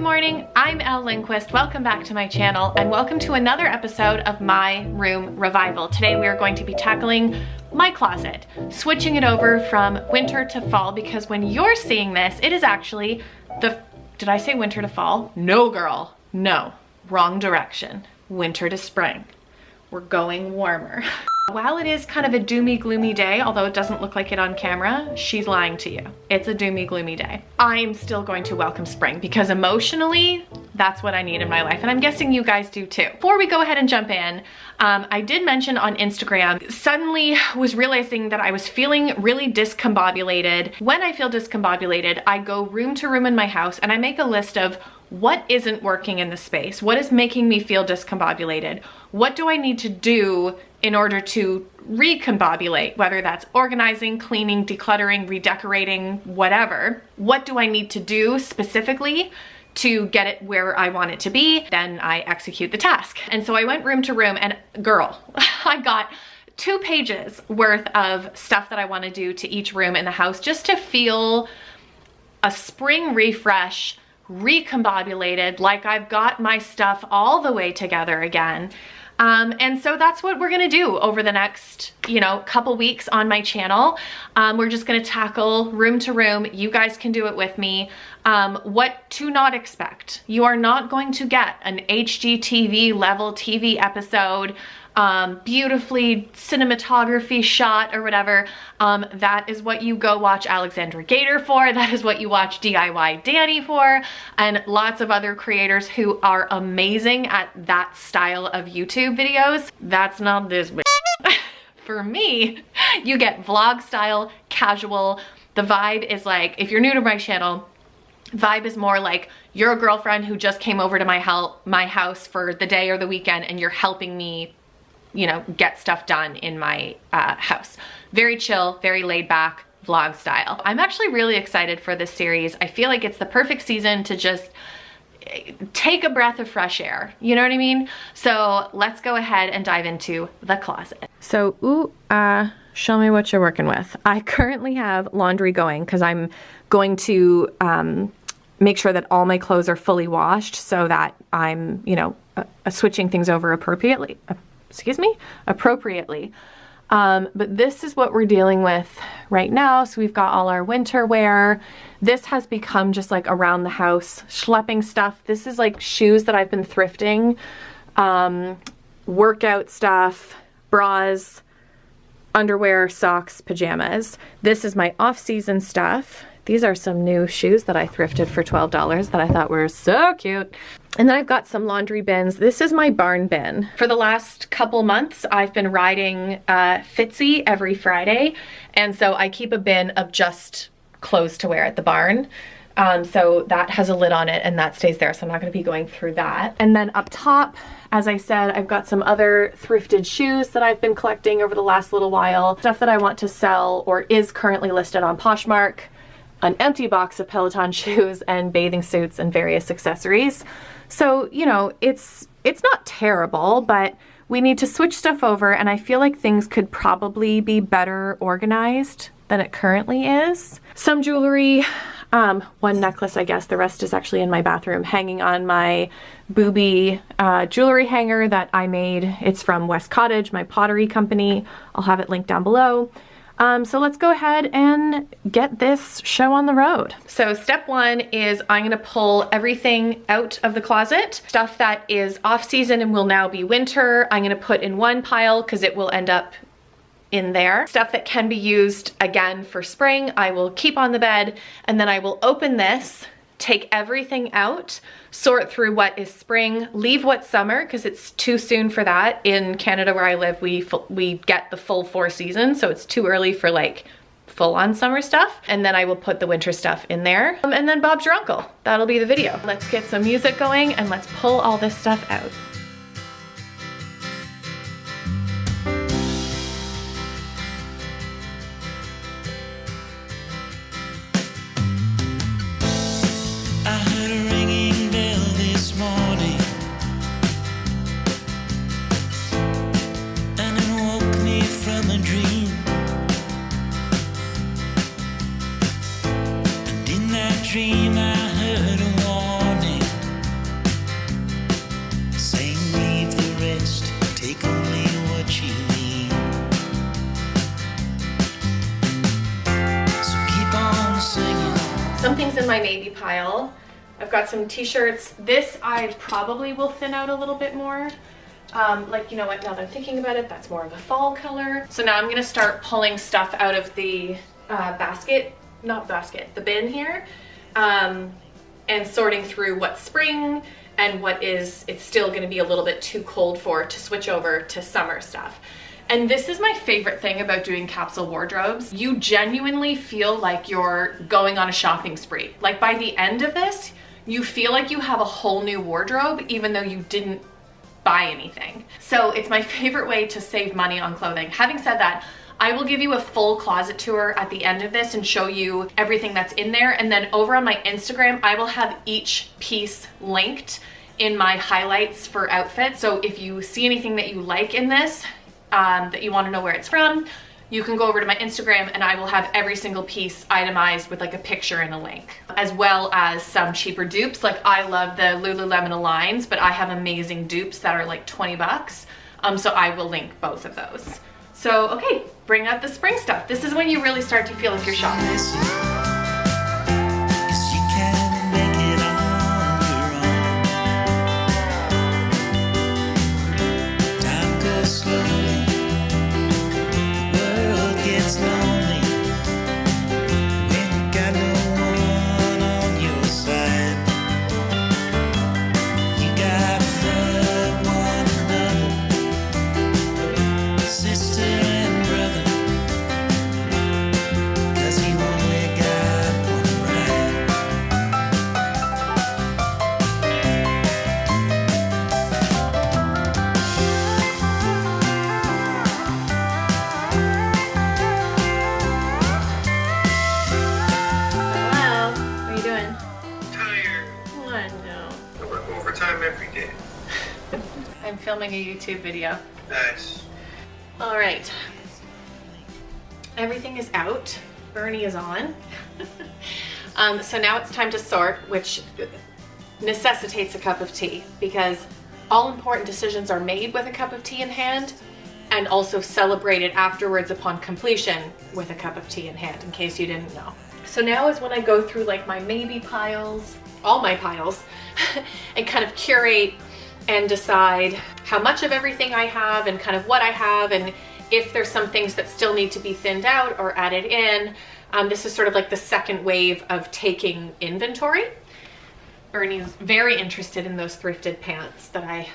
morning, I'm Elle Lindquist. Welcome back to my channel and welcome to another episode of My Room Revival. Today we are going to be tackling my closet, switching it over from winter to fall, because when you're seeing this, it is actually did I say winter to fall? No, girl, no, wrong direction. Winter to spring. We're going warmer. While it is kind of a doomy gloomy day, although it doesn't look like it on camera, she's lying to you. It's a doomy gloomy day. I'm still going to welcome spring because emotionally, that's what I need in my life. And I'm guessing you guys do too. Before we go ahead and jump in, I did mention on Instagram, suddenly was realizing that I was feeling really discombobulated. When I feel discombobulated, I go room to room in my house and I make a list of what isn't working in the space? What is making me feel discombobulated? What do I need to do in order to recombobulate, whether that's organizing, cleaning, decluttering, redecorating, whatever. What do I need to do specifically to get it where I want it to be? Then I execute the task. And so I went room to room and girl, I got 2 pages worth of stuff that I want to do to each room in the house just to feel a spring refresh, recombobulated, like I've got my stuff all the way together again. And so that's what we're gonna do over the next, couple weeks on my channel. We're just gonna tackle room to room. You guys can do it with me. What to not expect. You are not going to get an HGTV level TV episode, beautifully cinematography shot or whatever. That is what you go watch Alexandra Gator for. That is what you watch DIY Danny for, and lots of other creators who are amazing at that style of YouTube videos. That's not this For me, you get vlog style, casual. The vibe is like, if you're new to my channel, vibe is more like you're a girlfriend who just came over to my house for the day or the weekend and you're helping me get stuff done in my house. Very chill, very laid back, vlog style. I'm actually really excited for this series. I feel like it's the perfect season to just take a breath of fresh air. You know what I mean? So let's go ahead and dive into the closet. So, show me what you're working with. I currently have laundry going because I'm going to make sure that all my clothes are fully washed so that I'm, switching things over appropriately. But this is what we're dealing with right now. So we've got all our winter wear. This has become just like around the house schlepping stuff. This is like shoes that I've been thrifting, workout stuff, bras, underwear, socks, pajamas. This is my off-season stuff. These are some new shoes that I thrifted for $12 that I thought were so cute. And then I've got some laundry bins. This is my barn bin. For the last couple months, I've been riding Fitzy every Friday. And so I keep a bin of just clothes to wear at the barn. So that has a lid on it and that stays there. So I'm not gonna be going through that. And then up top, as I said, I've got some other thrifted shoes that I've been collecting over the last little while. Stuff that I want to sell or is currently listed on Poshmark. An empty box of Peloton shoes and bathing suits and various accessories. So, it's not terrible, but we need to switch stuff over and I feel like things could probably be better organized than it currently is. Some jewelry, one necklace, I guess. The rest is actually in my bathroom hanging on my booby jewelry hanger that I made. It's from West Cottage, my pottery company. I'll have it linked down below. So let's go ahead and get this show on the road. So step 1 is I'm gonna pull everything out of the closet. Stuff that is off season and will now be winter, I'm gonna put in one pile because it will end up in there. Stuff that can be used again for spring, I will keep on the bed, and then I will open this, take everything out, sort through what is spring, leave what's summer because it's too soon for that. In Canada where I live, we get the full 4 seasons, so it's too early for like full-on summer stuff. And then I will put the winter stuff in there. And then Bob's your uncle. That'll be the video. Let's get some music going and let's pull all this stuff out. Dream I heard a warning. my maybe pile. I've got some t-shirts. This I probably will thin out a little bit more. Like, you know what, now that I'm thinking about it, that's more of a fall color. So now I'm gonna start pulling stuff out of the the bin here, and sorting through what's spring and what is, it's still gonna be a little bit too cold for to switch over to summer stuff. And this is my favorite thing about doing capsule wardrobes. You genuinely feel like you're going on a shopping spree. Like by the end of this, you feel like you have a whole new wardrobe, even though you didn't buy anything. So it's my favorite way to save money on clothing. Having said that, I will give you a full closet tour at the end of this and show you everything that's in there. And then over on my Instagram, I will have each piece linked in my highlights for outfits. So if you see anything that you like in this, that you want to know where it's from, you can go over to my Instagram and I will have every single piece itemized with like a picture and a link, as well as some cheaper dupes. Like I love the Lululemon Aligns, but I have amazing dupes that are like 20 bucks. So I will link both of those. So, okay, bring out the spring stuff. This is when you really start to feel like you're shopping. I'm filming a YouTube video. Nice. All right. Everything is out. Bernie is on. So now it's time to sort, which necessitates a cup of tea, because all important decisions are made with a cup of tea in hand and also celebrated afterwards upon completion with a cup of tea in hand, in case you didn't know. So now is when I go through like my maybe piles, all my piles, and kind of curate and decide how much of everything I have and kind of what I have, and if there's some things that still need to be thinned out or added in. This is sort of like the second wave of taking inventory. Bernie's very interested in those thrifted pants that I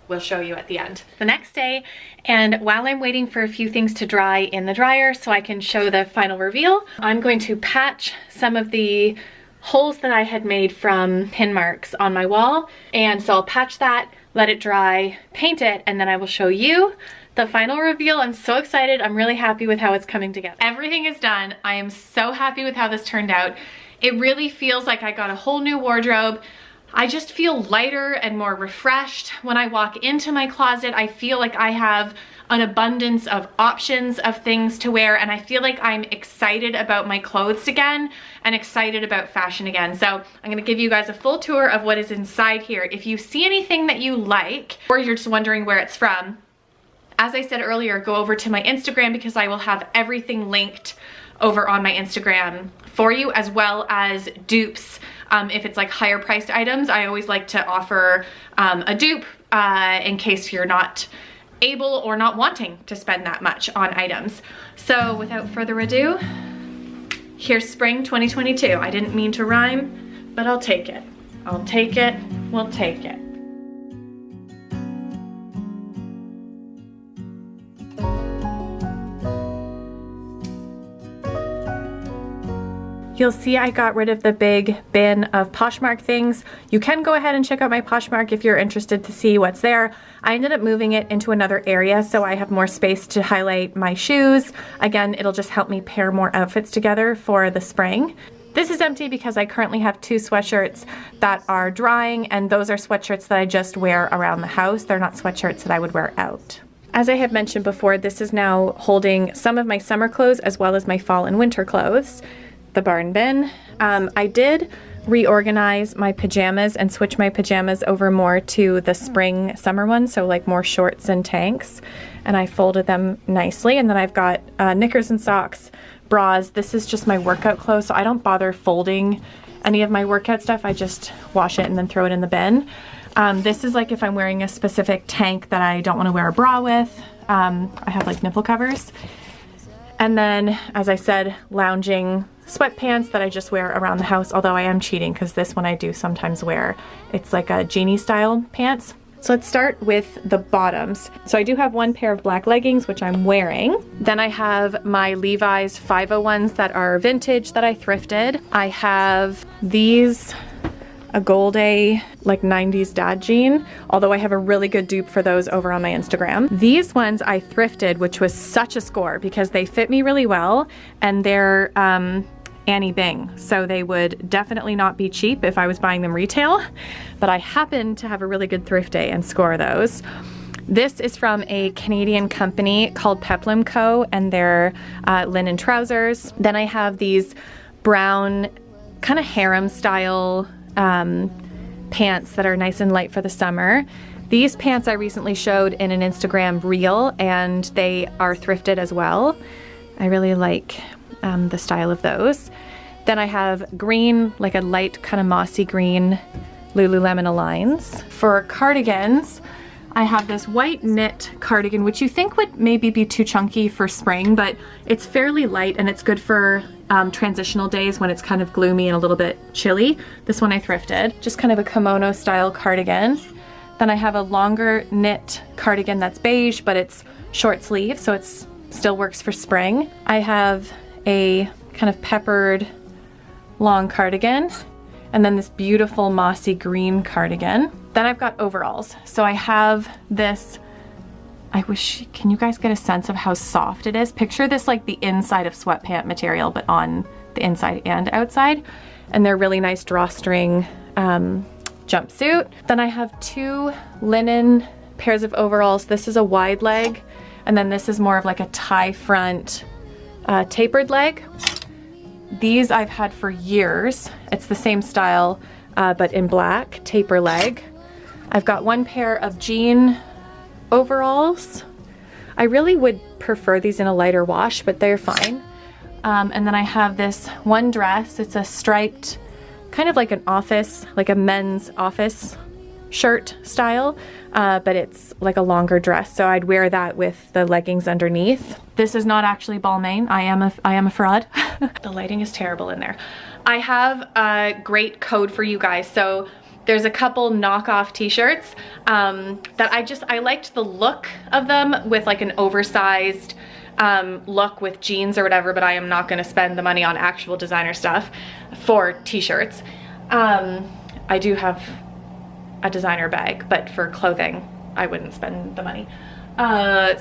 will show you at the end. The next day, and while I'm waiting for a few things to dry in the dryer so I can show the final reveal, I'm going to patch some of the holes that I had made from pin marks on my wall. And so I'll patch that, let it dry, paint it, and then I will show you the final reveal. I'm so excited. I'm really happy with how it's coming together. Everything is done. I am so happy with how this turned out. It really feels like I got a whole new wardrobe. I just feel lighter and more refreshed. When I walk into my closet, I feel like I have an abundance of options of things to wear, and I feel like I'm excited about my clothes again and excited about fashion again. So I'm gonna give you guys a full tour of what is inside here. If you see anything that you like, or you're just wondering where it's from, as I said earlier, go over to my Instagram, because I will have everything linked over on my Instagram for you, as well as dupes. If it's like higher priced items, I always like to offer a dupe in case you're not able or not wanting to spend that much on items. So without further ado, here's spring 2022. I didn't mean to rhyme, but I'll take it. I'll take it, we'll take it. You'll see I got rid of the big bin of Poshmark things. You can go ahead and check out my Poshmark if you're interested to see what's there. I ended up moving it into another area so I have more space to highlight my shoes. Again, it'll just help me pair more outfits together for the spring. This is empty because I currently have 2 sweatshirts that are drying, and those are sweatshirts that I just wear around the house. They're not sweatshirts that I would wear out. As I have mentioned before, this is now holding some of my summer clothes as well as my fall and winter clothes. The barn bin. I did reorganize my pajamas and switch my pajamas over more to the spring summer ones, so like more shorts and tanks, and I folded them nicely. And then I've got knickers and socks, bras. This is just my workout clothes, so I don't bother folding Any of my workout stuff, I just wash it and then throw it in the bin. This is like if I'm wearing a specific tank that I don't want to wear a bra with. I have like nipple covers. And then, as I said, lounging sweatpants that I just wear around the house, although I am cheating because this one I do sometimes wear. It's like a jeanie style pants. So let's start with the bottoms. So I do have one pair of black leggings, which I'm wearing. Then I have my Levi's 501s that are vintage that I thrifted. I have these, a Gold A, like 90s dad jean, although I have a really good dupe for those over on my Instagram. These ones I thrifted, which was such a score because they fit me really well and they're Annie Bing, so they would definitely not be cheap if I was buying them retail, but I happened to have a really good thrift day and score those. This is from a Canadian company called Peplum Co, and they're linen trousers. Then I have these brown kind of harem style pants that are nice and light for the summer. These pants I recently showed in an Instagram reel and they are thrifted as well. I really like the style of those. Then I have green, like a light kind of mossy green Lululemon Aligns. For cardigans, I have this white knit cardigan, which you think would maybe be too chunky for spring, but it's fairly light and it's good for transitional days when it's kind of gloomy and a little bit chilly. This one I thrifted, just kind of a kimono style cardigan. Then I have a longer knit cardigan that's beige, but it's short sleeve, so it's still works for spring. I have a kind of peppered long cardigan, and then this beautiful mossy green cardigan. Then I've got overalls. So I have this, can you guys get a sense of how soft it is? Picture this like the inside of sweatpant material, but on the inside and outside. And they're really nice drawstring jumpsuit. Then I have two linen pairs of overalls. This is a wide leg, and then this is more of like a tie front tapered leg. These I've had for years. It's the same style, but in black, taper leg. I've got one pair of jean overalls. I really would prefer these in a lighter wash, but they're fine. And then I have this one dress. It's a striped, kind of like an office, like a men's office shirt style, but it's like a longer dress, so I'd wear that with the leggings underneath. This is not actually Balmain. I am a fraud. The lighting is terrible in there. I have a great code for you guys. So there's a couple knockoff t-shirts that I liked the look of them with like an oversized look with jeans or whatever, but I am not going to spend the money on actual designer stuff for t-shirts. I do have a designer bag, but for clothing, I wouldn't spend the money.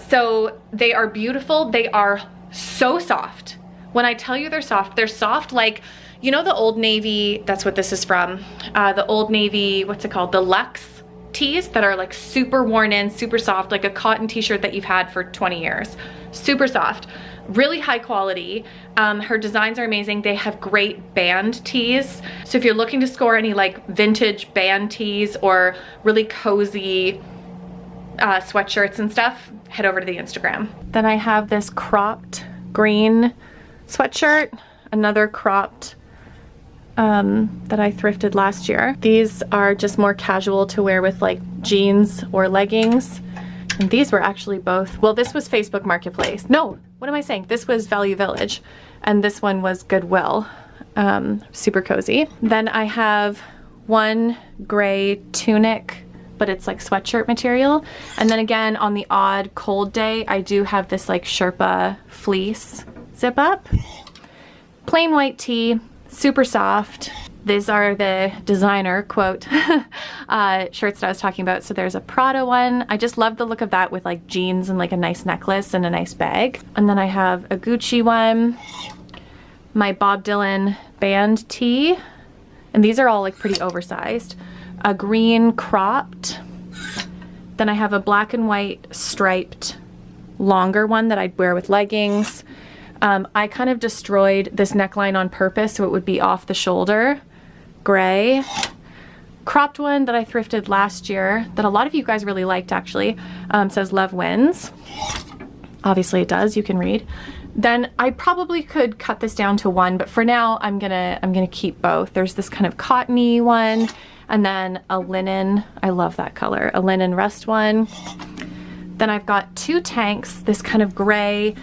So they are beautiful. They are so soft. When I tell you they're soft like, you know the Old Navy, that's what this is from, the Old Navy, what's it called? The Luxe tees that are like super worn in, super soft, like a cotton t-shirt that you've had for 20 years. Super soft, really high quality. Her designs are amazing. They have great band tees. So if you're looking to score any like vintage band tees or really cozy sweatshirts and stuff, head over to the Instagram. Then I have this cropped green sweatshirt, another cropped that I thrifted last year. These are just more casual to wear with like jeans or leggings. And these were actually both, well, this was Facebook Marketplace. No, what am I saying? This was Value Village, and this one was Goodwill. Super cozy. Then I have one gray tunic, but it's like sweatshirt material. And then again, on the odd cold day, I do have this like Sherpa fleece zip up. Plain white tee, super soft. These are the designer, quote, shirts that I was talking about. So there's a Prada one. I just love the look of that with like jeans and like a nice necklace and a nice bag. And then I have a Gucci one, my Bob Dylan band tee. And these are all like pretty oversized. A green cropped. Then I have a black and white striped longer one that I'd wear with leggings. I kind of destroyed this neckline on purpose so it would be off the shoulder. Gray. Cropped one that I thrifted last year that a lot of you guys really liked actually. Says Love Wins. Obviously it does, you can read. Then I probably could cut this down to one, but for now I'm gonna keep both. There's this kind of cottony one, and then a linen, I love that color, a linen rust one. Then I've got two tanks, this kind of gray,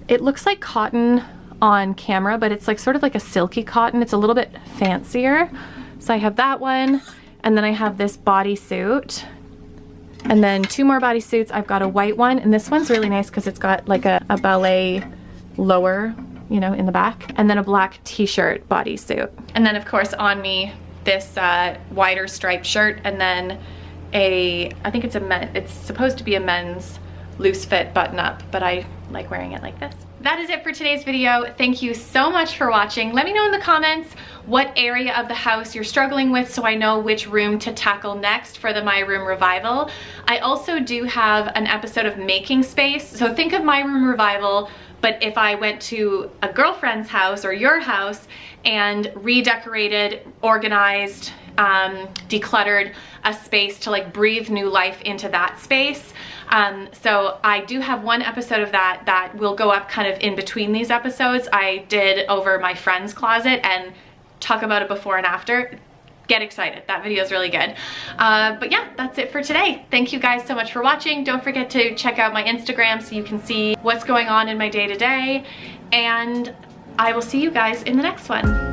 it looks like cotton on camera, but it's like sort of like a silky cotton. It's a little bit fancier. So I have that one, and then I have this bodysuit, and then two more bodysuits. I've got a white one, and this one's really nice because it's got like a ballet lower, you know, in the back, and then a black t-shirt bodysuit. And then of course on me, this wider striped shirt, and then I think it's supposed to be a men's loose fit button up, but I like wearing it like this. That is it for today's video. Thank you so much for watching. Let me know in the comments what area of the house you're struggling with so I know which room to tackle next for the My Room Revival. I also do have an episode of Making Space. So think of My Room Revival, but if I went to a girlfriend's house or your house and redecorated, organized, decluttered a space to like breathe new life into that space. So I do have one episode of that will go up kind of in between these episodes. I did over my friend's closet and talk about it before and after. Get excited, that video is really good. But yeah, that's it for today. Thank you guys so much for watching. Don't forget to check out my Instagram so you can see what's going on in my day-to-day, and I will see you guys in the next one.